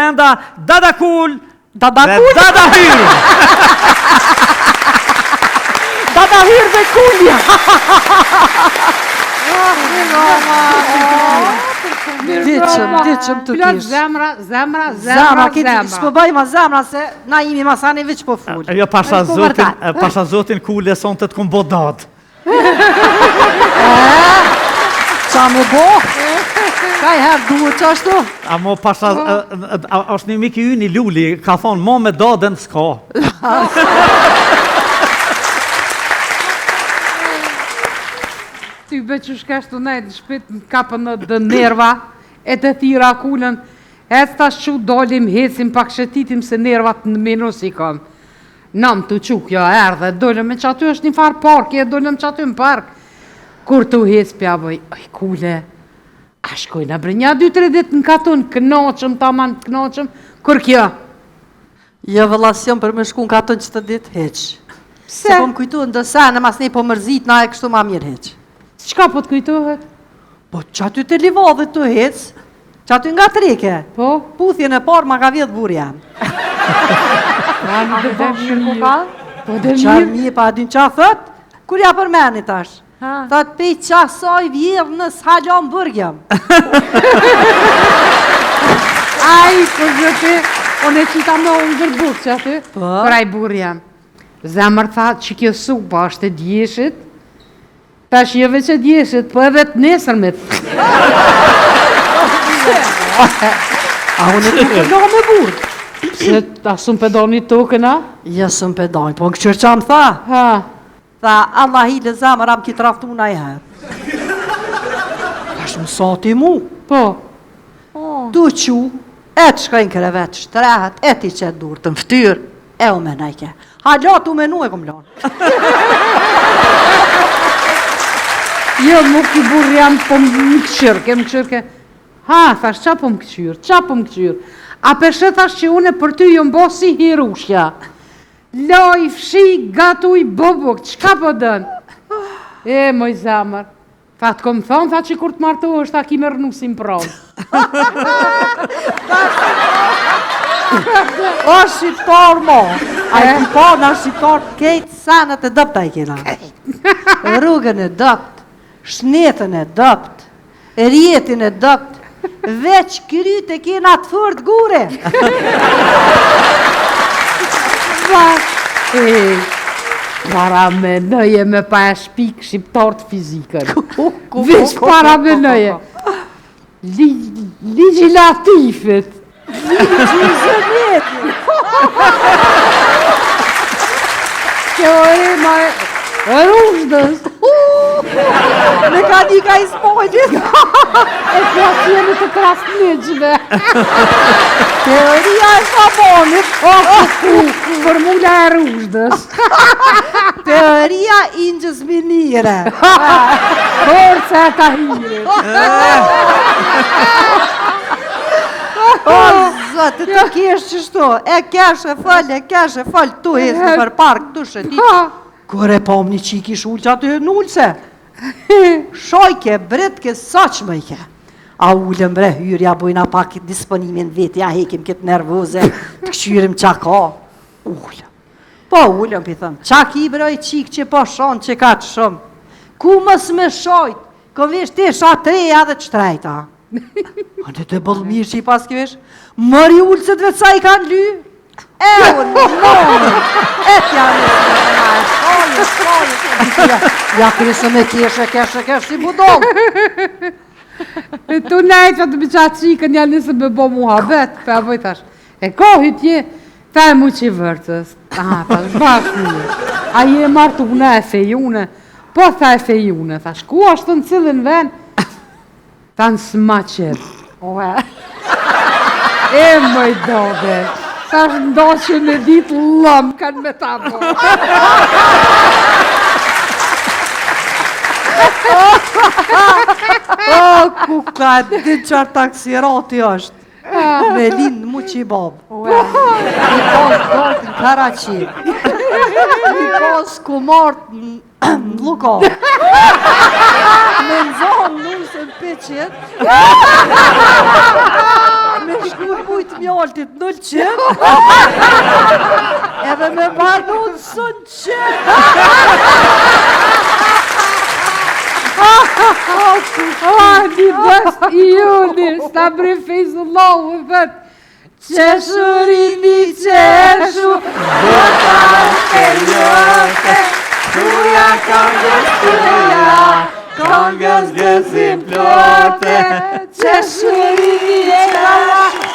brenda Dada Cool Dada dhe Cool? Dada Hyr. Dada Hyr dhe Kulja. Ditëshëm të Plot kish. zemra. S'po bëj ma zemra se na imi masani veç po full. Jo, pasha zotin Cool e son të kom bo dad. Qa me bo? Ka i herë duhet që ashtu? Amo pasha, është një miki yni Luli, ka thonë, mo me dadën s'ka. Ty be që shkashtu nejtë në shpit në kapën në dë nerva, e të thira Kulën, e të tash që dolim, hecim pak shetitim se nervat në minus i kam. Nam të quk, jo, erdhe, dollëm e që aty është një farë park, dollëm që aty në park. Kur të hec pja bëj, oj Kule, a shkojna bre një 2-3 dit në katun, kënoqëm, taman kënoqëm, kur kjo? Jo vëllasion për me shku në katun që të dit heq. Se po më kujtu në dësene, mas ne po mërzit, na e kështu ma mirë heq. Qka po të kujtohet? Po që aty të livadhe të hec, që aty nga trike. Po? Puthjen e parë ma ka vjetë burë jam. Rani dhe dhe mirë. Po dhe Qarë mirë. mje pa adin qa thët, kur ja përmeni tash. Thët pej qasoj vjerë në s'halon burgjëm. Aj, kur zëti, unë e qita me unë gërbuk që aty, këraj burë jam. Zemër tha që kjo supa është e djeshit, tash jo veç e djeshit, po edhe të nesërmit. A unë e të përdo me burë? Se ta sum pedoni tokën, a? Ja së më pedojnë, po në këqër qa më tha? Ha, Tha, Allah i le zamër, am ki traftu na i herë. Tash më soti mu. po. Du qu, e të shkajnë krevet, shtrehet, e ti qëtë dur të mftyrë, e u me najke. Halat u menu e kom lanë. Jo, mu ki burë jam po më këqyrke. Ha, thash, qa po më këqyrë? A peshe thash që une për ty jo mbo si hirushja. Loj, fshi, gatuj, bobok, qka po dënë? E, moj zamër. Tha të kom thonë, tha që kur të martu është, ta ki me rënusim pronë. O shqiptar mo, a i ki pa në shqiptar kejtë sanët e dëpta i kena. Rrugën e dëpt, shnetën e dëpt, rjetin e dëpt, veç kryt e kena të fërt gure. Para me nëje me pa e shpik shqiptar të fizikën. Veç para me nëje. Legislatifit. Teorema e rushdës. Me ka një ka i spojgjit. Ekuacione të krasniqve. Teoria e sabonit. Formula e rushdës. Teoria ingjës minire. Forca e tahirit. O, zëtë, të kesh qështu, e kesh e fëll, tu hes në për park, tu shëtit. Kër e pom një qik ish ullë që aty në ullëse. Shojke, bretke, saq më i ke. A ullëm bre, hyrja bujna pak disponimin veti, a hekim këtë nervoze, të këshyrim qa ka. Ullëm. Po ullëm, pi thëmë, qa ki bre i qik që po shonë që ka të shumë. Ku mës me shojt, këvish ti sha treja dhe qtrejta. Ande të bëllë mirë që i pas këvish, mëri ullëset vetë sa i kanë ly. E unë, nëmë, e tja në shkojë. Ja krisë me keshe, si budon. Tu nejtë të bëqa qikën, janë nëse me bo muhabet, pe a bëj thash. E kohë tje, ta e mu që i vërtës. Aha, thash, bashkë një. A je martune e fejune, po tha e fejune, thash, ku ashtë në cilin ven? Ta në smaqet. E mëj dobe. Thash ndoqën e ditë lëmë kanë me ta bo. O, ku ka dhe qarë taksirati është. Me lindë mu që i babë. I pas dojtë në Karachi. I pas ku martë në Luka. Me nëzohën nusën pëqet. Me shkuj mujtë mjaltit 0 edhe me banun sën qenë. Një dëst I juni, sta bre Fejzullahu e thët, qeshurini qeshu, bota e jote, tuja këngës tuja, këngës gëzim plote, qeshurini qeshu,